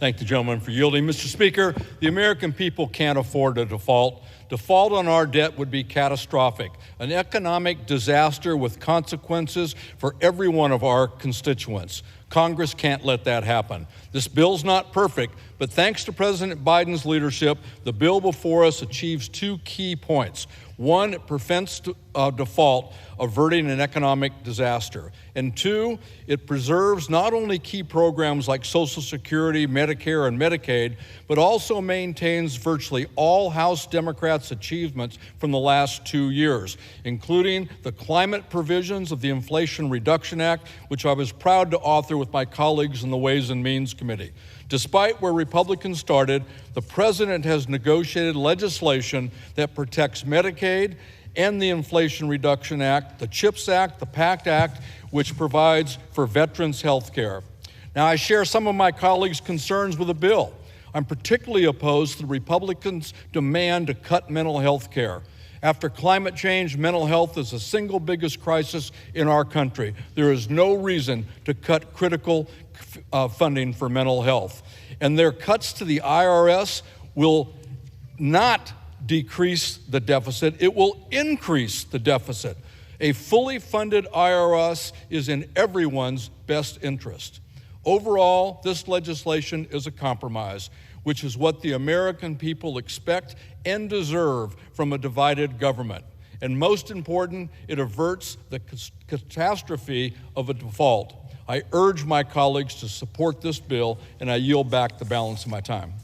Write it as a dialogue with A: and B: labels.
A: Thank the gentleman for yielding. Mr. Speaker, the American people can't afford a default. Default on our debt would be catastrophic, an economic disaster with consequences for every one of our constituents. Congress can't let that happen. This bill's not perfect, but thanks to President Biden's leadership, the bill before us achieves two key points. One, it prevents default, averting an economic disaster. And two, it preserves not only key programs like Social Security, Medicare, and Medicaid, but also maintains virtually all House Democrats' achievements from the last 2 years, including the climate provisions of the Inflation Reduction Act, which I was proud to author with my colleagues in the Ways and Means Committee. Despite where Republicans started, the president has negotiated legislation that protects Medicaid and the Inflation Reduction Act, the CHIPS Act, the PACT Act, which provides for veterans' health care. Now, I share some of my colleagues' concerns with the bill. I'm particularly opposed to the Republicans' demand to cut mental health care. After climate change, mental health is the single biggest crisis in our country. There is no reason to cut critical funding for mental health. And their cuts to the IRS will not decrease the deficit, it will increase the deficit. A fully funded IRS is in everyone's best interest. Overall, this legislation is a compromise, which is what the American people expect and deserve from a divided government. And most important, it averts the catastrophe of a default. I urge my colleagues to support this bill, and I yield back the balance of my time.